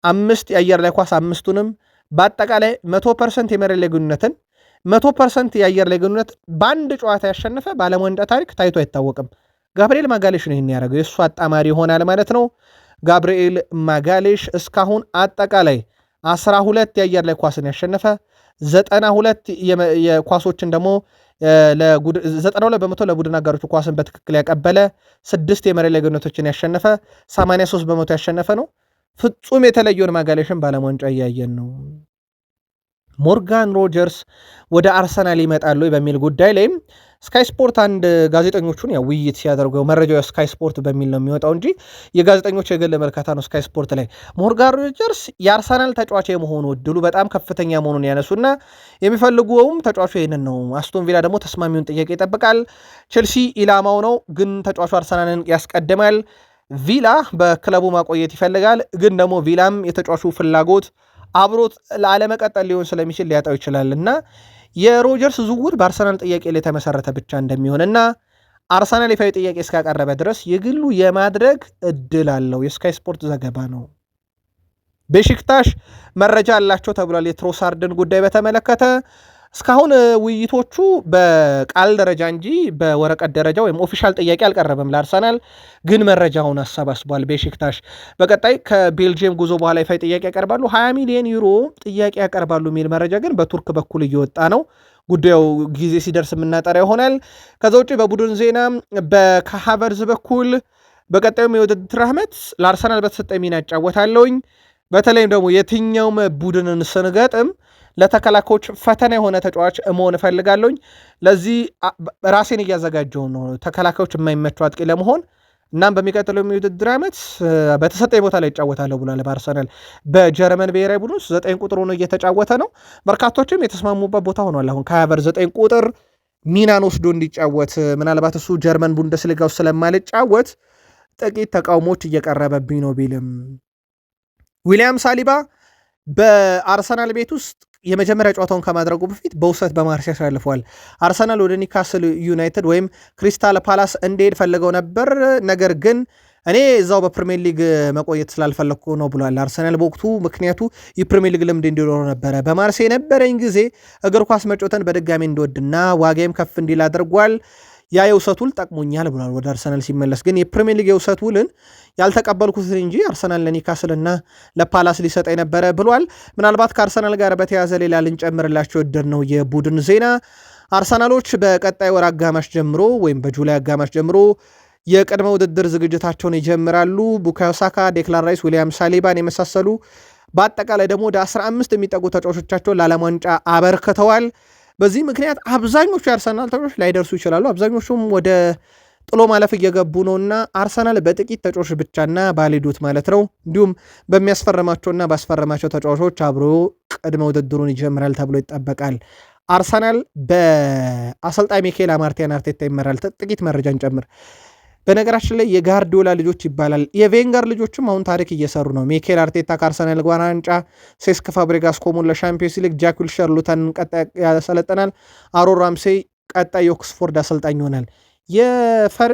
5 የአየር ላይ ኳስ 5ቱንም በአጠቃላይ 100% የመሬት ላይ ግንኙነትን 100% የአየር ላይ ግንኙነት በአንድ ጨዋታ ያሸነፈ በዓለም ዋንጫ ታሪክ ታይቶ አይታወቅም። ጋብሪኤል ማጋሌሽ ነው ይህን ያደረገው። የእሱ አጣማሪ ይሆናል ማለት ነው። ጋብሪኤል ማጋሌሽ እስካሁን አጠቃላይ 12 የአየር ላይ ኳስን ያሸነፈ 92 የኳሶችን ደግሞ 92 በመቶ ለቡድን አጋሮቹ ኳስን በትክክል ያቀበለ 6 የመሬት ላይ ግንኙነቶችን ያሸነፈ 83 በመቶ ያሸነፈ ነው። ፍጹም የተለየውን ማጋሌሽን በዓለም ዋንጫ እያየን ነው። ሞርጋን ሮጀርስ ወደ አርሰናል ይመጣሉ በሚል ጉዳይ ላይም ስካይ ስፖርት አንድ ጋዜጠኞቹን ያው ውይይት ሲያደርገው መረጃው ስካይ ስፖርት በሚል ነው የሚወጣው እንጂ የጋዜጠኞች የግል መልከታ ነው። ስካይ ስፖርት ላይ ሞርጋን ሮጀርስ የአርሰናል ተጫዋች የመሆኑ እድሉ በጣም ከፍተኛ መሆኑን ያነሱና የሚፈልጉውም ተጫዋቹ ይህንን ነው። አስቶን ቪላ ደግሞ ተስማሚውን ጥያቄ ይጠብቃል። ቼልሲ ኢላማው ነው፣ ግን ተጫዋቹ አርሰናልን ያስቀድማል። ቪላ በክለቡ ማቆየት ይፈልጋል፣ ግን ደግሞ ቪላም የተጫዋቹ ፍላጎት አብሮት ላለመቀጠል ሊሆን ስለሚችል ሊያጣው ይችላል እና የሮጀርስ ዝውውር በአርሰናል ጥያቄ ላይ የተመሰረተ ብቻ እንደሚሆንና አርሰናል ይፋዊ ጥያቄ እስካቀረበ ድረስ የግሉ የማድረግ እድል አለው። የስካይ ስፖርት ዘገባ ነው። ቤሺክታሽ መረጃ አላቸው ተብሏል። የትሮሳርድን ጉዳይ በተመለከተ እስካሁን ውይይቶቹ በቃል ደረጃ እንጂ በወረቀት ደረጃ ወይም ኦፊሻል ጥያቄ አልቀረበም ለአርሰናል፣ ግን መረጃውን አሰባስቧል። ቤሺክታሽ በቀጣይ ከቤልጅየም ጉዞ በኋላ ይፋዊ ጥያቄ ያቀርባሉ፣ 20 ሚሊዮን ዩሮ ጥያቄ ያቀርባሉ የሚል መረጃ ግን በቱርክ በኩል እየወጣ ነው። ጉዳዩ ጊዜ ሲደርስ የምናጠራ ይሆናል። ከዛ ውጭ በቡድን ዜና በካሃቨርዝ በኩል በቀጣዩም የውድድር ዓመት ለአርሰናል በተሰጠ ሚና እጫወታለሁኝ፣ በተለይም ደግሞ የትኛውም ቡድንን ስንገጥም ለተከላካዮች ፈተና የሆነ ተጫዋች መሆን እፈልጋለሁኝ። ለዚህ ራሴን እያዘጋጀው ነው ተከላካዮች የማይመቸው አጥቂ ለመሆን። እናም በሚቀጥለው የውድድር ዓመት በተሰጠኝ ቦታ ላይ ይጫወታለሁ ብሏል። በአርሰናል በጀርመን ብሔራዊ ቡድን ውስጥ 9 ቁጥር ሆኖ እየተጫወተ ነው። በርካቶችም የተስማሙበት ቦታ ሆኗል። አሁን ከሀቨር 9 ቁጥር ሚናን ወስዶ እንዲጫወት ምናልባት እሱ ጀርመን ቡንደስሊጋ ውስጥ ስለማልጫወት ጥቂት ተቃውሞች እየቀረበብኝ ነው ቢልም ዊሊያም ሳሊባ በአርሰናል ቤት ውስጥ የመጀመሪያ ጨዋታውን ከማድረጉ በፊት በውሰት በማርሴይ ያሳልፈዋል። አርሰናል ወደ ኒካስል ዩናይትድ ወይም ክሪስታል ፓላስ እንዲሄድ ፈልገው ነበር፣ ነገር ግን እኔ እዛው በፕሪሚየር ሊግ መቆየት ስላልፈለግኩ ነው ብሏል። አርሰናል በወቅቱ ምክንያቱ የፕሪሚየር ሊግ ልምድ እንዲኖረው ነበረ። በማርሴይ የነበረኝ ጊዜ እግር ኳስ መጫወትን በድጋሚ እንዲወድና ዋጋዬም ከፍ እንዲል አድርጓል። ያ የውሰት ውል ጠቅሞኛል ብሏል። ወደ አርሰናል ሲመለስ ግን የፕሪሚየር ሊግ የውሰት ውልን ያልተቀበልኩትን እንጂ አርሰናል ለኒካስልና ለፓላስ ሊሰጠ ነበረ ብሏል። ምናልባት ከአርሰናል ጋር በተያዘ ሌላ ልንጨምርላቸው እድር ነው የቡድን ዜና። አርሰናሎች በቀጣይ ወር አጋማሽ ጀምሮ ወይም በጁላይ አጋማሽ ጀምሮ የቅድመ ውድድር ዝግጅታቸውን ይጀምራሉ። ቡካዮ ሳካ፣ ዴክላን ራይስ፣ ዊሊያም ሳሊባን የመሳሰሉ በአጠቃላይ ደግሞ ወደ 15 የሚጠጉ ተጫዋቾቻቸውን ለዓለም ዋንጫ አበርክተዋል። በዚህ ምክንያት አብዛኞቹ የአርሰናል ተጫዋቾች ላይደርሱ ይችላሉ። አብዛኞቹም ወደ ጥሎ ማለፍ እየገቡ ነውና አርሰናል በጥቂት ተጫዋቾች ብቻና ባሊዱት ማለት ነው እንዲሁም በሚያስፈርማቸውና ባስፈረማቸው ተጫዋቾች አብሮ ቅድመ ውድድሩን ይጀምራል ተብሎ ይጠበቃል። አርሰናል በአሰልጣኝ ሚኬል አርቴታ ይመራል። ጥቂት መረጃን ጨምር። በነገራችን ላይ የጋርዲዮላ ልጆች ይባላል። የቬንገር ልጆችም አሁን ታሪክ እየሰሩ ነው። ሚኬል አርቴታ ከአርሰናል ጋር ዋንጫ፣ ሴስክ ፋብሪጋስ ኮሙን ለሻምፒዮንስ ሊግ፣ ጃክ ዊልሸር ሉተንን ቀጣይ ያሰለጠናል። አሮን ራምሴይ ቀጣይ የኦክስፎርድ አሰልጣኝ ይሆናል።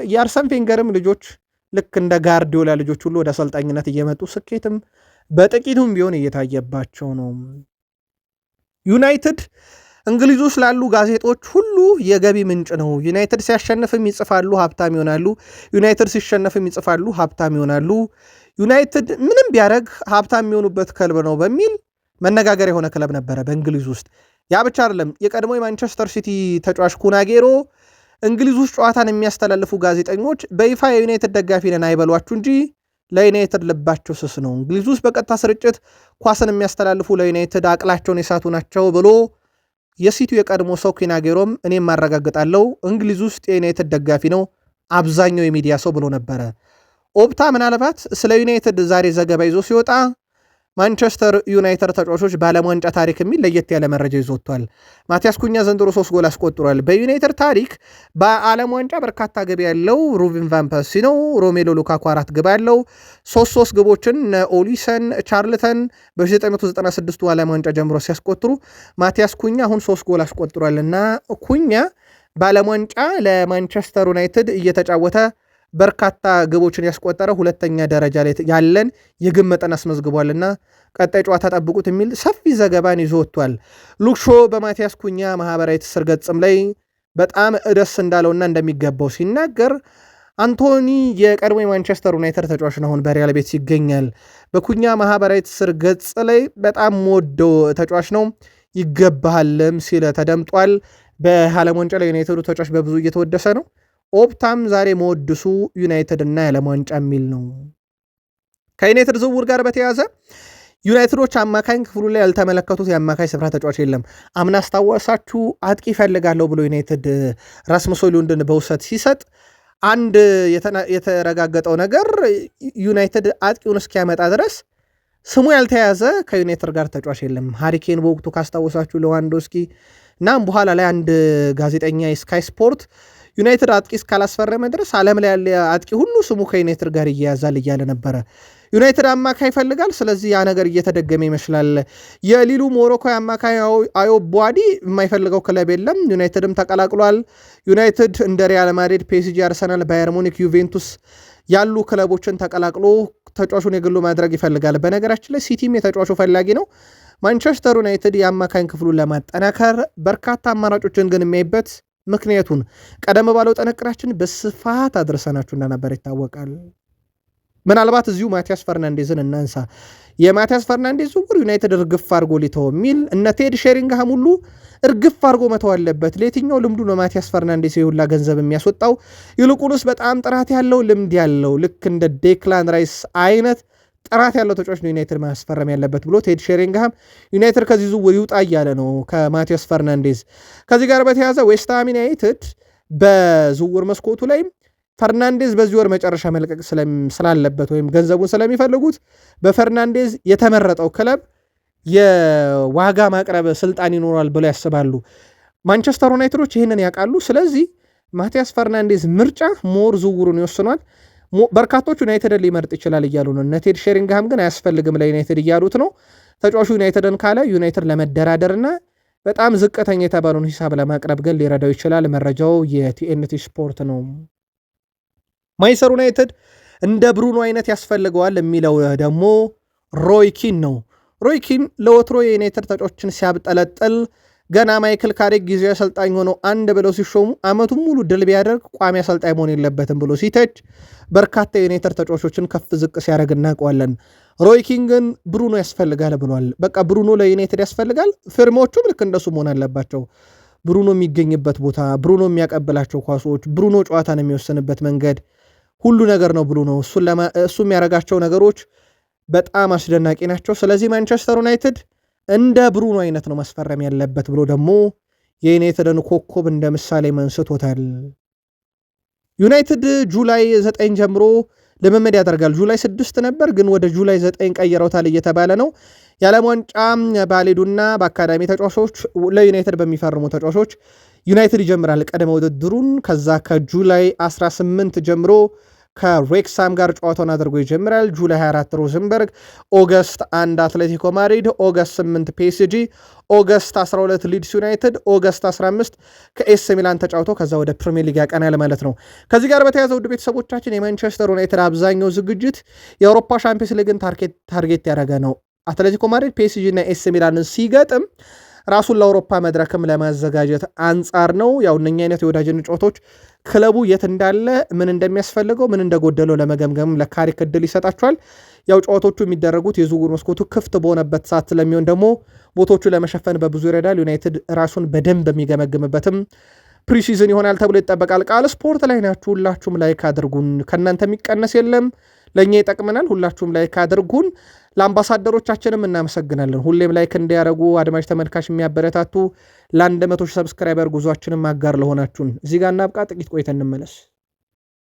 የአርሰን ቬንገርም ልጆች ልክ እንደ ጋርዲዮላ ልጆች ሁሉ ወደ አሰልጣኝነት እየመጡ ስኬትም በጥቂቱም ቢሆን እየታየባቸው ነው። ዩናይትድ እንግሊዝ ውስጥ ላሉ ጋዜጦች ሁሉ የገቢ ምንጭ ነው። ዩናይትድ ሲያሸንፍም ይጽፋሉ፣ ሀብታም ይሆናሉ። ዩናይትድ ሲሸነፍም ይጽፋሉ፣ ሀብታም ይሆናሉ። ዩናይትድ ምንም ቢያደርግ ሀብታም የሚሆኑበት ክለብ ነው በሚል መነጋገር የሆነ ክለብ ነበረ በእንግሊዝ ውስጥ። ያ ብቻ አይደለም። የቀድሞ የማንቸስተር ሲቲ ተጫዋች ኩናጌሮ እንግሊዝ ውስጥ ጨዋታን የሚያስተላልፉ ጋዜጠኞች በይፋ የዩናይትድ ደጋፊ ነን አይበሏችሁ እንጂ ለዩናይትድ ልባቸው ስስ ነው። እንግሊዝ ውስጥ በቀጥታ ስርጭት ኳስን የሚያስተላልፉ ለዩናይትድ አቅላቸውን የሳቱ ናቸው ብሎ የሲቲው የቀድሞ ሰው ኩናጌሮም እኔም ማረጋግጣለው እንግሊዝ ውስጥ የዩናይትድ ደጋፊ ነው አብዛኛው የሚዲያ ሰው ብሎ ነበረ። ኦፕታ ምናልባት ስለ ዩናይትድ ዛሬ ዘገባ ይዞ ሲወጣ ማንቸስተር ዩናይትድ ተጫዋቾች በዓለም ዋንጫ ታሪክ የሚል ለየት ያለ መረጃ ይዞ ወጥቷል። ማቲያስ ኩኛ ዘንድሮ 3 ጎል አስቆጥሯል። በዩናይትድ ታሪክ በዓለም ዋንጫ በርካታ ግብ ያለው ሩቪን ቫን ፐርሲ ነው። ሮሜሎ ሉካኩ 4 ግብ ያለው 3 ግቦችን ኦሊሰን ቻርልተን በ1996 ዓለም ዋንጫ ጀምሮ ሲያስቆጥሩ ማቲያስ ኩኛ አሁን 3 ጎል አስቆጥሯል እና ኩኛ በዓለም ዋንጫ ለማንቸስተር ዩናይትድ እየተጫወተ በርካታ ግቦችን ያስቆጠረ ሁለተኛ ደረጃ ላይ ያለን የግብ መጠን አስመዝግቧልና ቀጣይ ጨዋታ ጠብቁት የሚል ሰፊ ዘገባን ይዞ ወጥቷል። ሉክሾ በማቲያስ ኩኛ ማህበራዊ ትስስር ገጽም ላይ በጣም ደስ እንዳለውና እንደሚገባው ሲናገር አንቶኒ የቀድሞ የማንቸስተር ዩናይትድ ተጫዋች ነው፣ አሁን በሪያል ቤት ይገኛል። በኩኛ ማህበራዊ ትስስር ገጽ ላይ በጣም ወደው ተጫዋች ነው ይገባሃልም ሲል ተደምጧል። በዓለም ዋንጫ ላይ ዩናይትዱ ተጫዋች በብዙ እየተወደሰ ነው። ኦፕታም ዛሬ መወድሱ ዩናይትድ እና የዓለም ዋንጫ የሚል ነው። ከዩናይትድ ዝውውር ጋር በተያዘ ዩናይትዶች አማካኝ ክፍሉ ላይ ያልተመለከቱት የአማካኝ ስፍራ ተጫዋች የለም። አምና አስታወሳችሁ አጥቂ ፈልጋለሁ ብሎ ዩናይትድ ራስመስ ሆይሉንድን በውሰት ሲሰጥ አንድ የተረጋገጠው ነገር ዩናይትድ አጥቂውን እስኪያመጣ ድረስ ስሙ ያልተያዘ ከዩናይትድ ጋር ተጫዋች የለም። ሃሪኬን በወቅቱ ካስታወሳችሁ ሌዋንዶስኪ እናም በኋላ ላይ አንድ ጋዜጠኛ የስካይ ስፖርት ዩናይትድ አጥቂ እስካላስፈረመ ድረስ ዓለም ላይ ያለ አጥቂ ሁሉ ስሙ ከዩናይትድ ጋር እያያዛል እያለ ነበረ። ዩናይትድ አማካይ ይፈልጋል። ስለዚህ ያ ነገር እየተደገመ ይመስላል። የሊሉ ሞሮኮ አማካይ አዮብ ቧዲ የማይፈልገው ክለብ የለም። ዩናይትድም ተቀላቅሏል። ዩናይትድ እንደ ሪያል ማድሪድ፣ ፒኤስጂ፣ አርሰናል፣ ባየር ሙኒክ፣ ዩቬንቱስ ያሉ ክለቦችን ተቀላቅሎ ተጫዋቹን የግሉ ማድረግ ይፈልጋል። በነገራችን ላይ ሲቲም የተጫዋቹ ፈላጊ ነው። ማንቸስተር ዩናይትድ የአማካኝ ክፍሉን ለማጠናከር በርካታ አማራጮችን ግን የሚያይበት ምክንያቱን ቀደም ባለው ጥንቅራችን በስፋት አድርሰናችሁ እንደነበር ይታወቃል። ምናልባት እዚሁ ማቲያስ ፈርናንዴዝን እናንሳ። የማቲያስ ፈርናንዴዝ ዝውውር ዩናይትድ እርግፍ አድርጎ ሊተው የሚል እነ ቴድ ሼሪንግሃም ሁሉ እርግፍ አድርጎ መተው አለበት። ለየትኛው ልምዱ ነው ማቲያስ ፈርናንዴዝ የሁላ ገንዘብ የሚያስወጣው? ይልቁንስ በጣም ጥራት ያለው ልምድ ያለው ልክ እንደ ዴክላን ራይስ አይነት ጥራት ያለው ተጫዋች ነው ዩናይትድ ማስፈረም ያለበት ብሎ ቴድ ሼሪንግሃም ዩናይትድ ከዚህ ዝውውር ይውጣ እያለ ነው ከማቲያስ ፈርናንዴዝ። ከዚህ ጋር በተያያዘ ዌስትሃም ዩናይትድ በዝውውር መስኮቱ ላይ ፈርናንዴዝ በዚህ ወር መጨረሻ መልቀቅ ስላለበት ወይም ገንዘቡን ስለሚፈልጉት በፈርናንዴዝ የተመረጠው ክለብ የዋጋ ማቅረብ ስልጣን ይኖራል ብለው ያስባሉ። ማንቸስተር ዩናይትዶች ይህንን ያውቃሉ። ስለዚህ ማቲያስ ፈርናንዴዝ ምርጫ ሞር ዝውውሩን ይወስኗል። በርካቶች ዩናይትድን ሊመርጥ ይችላል እያሉ ነው። እነ ቴድ ሼሪንግሃም ግን አያስፈልግም ለዩናይትድ እያሉት ነው። ተጫዋቹ ዩናይትድን ካለ ዩናይትድ ለመደራደርና በጣም ዝቅተኛ የተባለውን ሂሳብ ለማቅረብ ግን ሊረዳው ይችላል። መረጃው የቲኤንቲ ስፖርት ነው። ማንቸስተር ዩናይትድ እንደ ብሩኖ አይነት ያስፈልገዋል የሚለው ደግሞ ሮይ ኪን ነው። ሮይ ኪን ለወትሮ የዩናይትድ ተጫዋቾችን ሲያብጠለጥል ገና ማይክል ካሪክ ጊዜያዊ አሰልጣኝ ሆነው አንድ ብለው ሲሾሙ ዓመቱን ሙሉ ድል ቢያደርግ ቋሚ አሰልጣኝ መሆን የለበትም ብሎ ሲተች በርካታ የዩናይትድ ተጫዋቾችን ከፍ ዝቅ ሲያደርግ እናውቀዋለን። ሮይ ኪን ግን ብሩኖ ያስፈልጋል ብሏል። በቃ ብሩኖ ለዩናይትድ ያስፈልጋል። ፊርማዎቹም ልክ እንደሱ መሆን አለባቸው። ብሩኖ የሚገኝበት ቦታ፣ ብሩኖ የሚያቀብላቸው ኳሶች፣ ብሩኖ ጨዋታን የሚወስንበት መንገድ ሁሉ ነገር ነው ብሩኖ። እሱ የሚያደርጋቸው ነገሮች በጣም አስደናቂ ናቸው። ስለዚህ ማንቸስተር ዩናይትድ እንደ ብሩኖ አይነት ነው ማስፈረም ያለበት ብሎ ደግሞ የዩናይትድን ኮከብ እንደ ምሳሌ መንስቶታል። ዩናይትድ ጁላይ 9 ጀምሮ ልምምድ ያደርጋል። ጁላይ 6 ነበር ግን ወደ ጁላይ 9 ቀይረውታል እየተባለ ነው። የዓለም ዋንጫ ባልሄዱና በአካዳሚ ተጫዋቾች ለዩናይትድ በሚፈርሙ ተጫዋቾች ዩናይትድ ይጀምራል ቀደመ ውድድሩን። ከዛ ከጁላይ 18 ጀምሮ ከሬክሳም ጋር ጨዋታውን አድርጎ ይጀምራል። ጁላይ 24 ሮዘንበርግ፣ ኦገስት 1 አትሌቲኮ ማድሪድ፣ ኦገስት 8 ፒኤስጂ፣ ኦገስት 12 ሊድስ ዩናይትድ፣ ኦገስት 15 ከኤስ ሚላን ተጫውቶ ከዛ ወደ ፕሪሚየር ሊግ ያቀናል ማለት ነው። ከዚህ ጋር በተያያዘ ውድ ቤተሰቦቻችን የማንቸስተር ዩናይትድ አብዛኛው ዝግጅት የአውሮፓ ሻምፒዮንስ ሊግን ታርጌት ያደረገ ነው። አትሌቲኮ ማድሪድ ፒኤስጂ እና ኤስ ሚላንን ሲገጥም ራሱን ለአውሮፓ መድረክም ለማዘጋጀት አንጻር ነው። ያው እነኛ አይነት የወዳጅነት ጨዋታዎች ክለቡ የት እንዳለ ምን እንደሚያስፈልገው ምን እንደጎደለው ለመገምገም ለካሪክ እድል ይሰጣቸዋል። ያው ጨዋታዎቹ የሚደረጉት የዝውውር መስኮቱ ክፍት በሆነበት ሰዓት ስለሚሆን ደግሞ ቦታዎቹ ለመሸፈን በብዙ ይረዳል። ዩናይትድ ራሱን በደንብ የሚገመግምበትም ፕሪሲዝን ይሆናል ተብሎ ይጠበቃል። ቃል ስፖርት ላይ ናችሁ። ሁላችሁም ላይክ አድርጉን። ከእናንተ የሚቀነስ የለም፣ ለእኛ ይጠቅመናል። ሁላችሁም ላይክ አድርጉን። ለአምባሳደሮቻችንም እናመሰግናለን። ሁሌም ላይክ እንዲያደርጉ አድማጭ ተመልካች የሚያበረታቱ ለ100 ሰብስክራይበር ጉዟችንም አጋር ለሆናችሁን እዚህ ጋር እናብቃ። ጥቂት ቆይተን እንመለስ።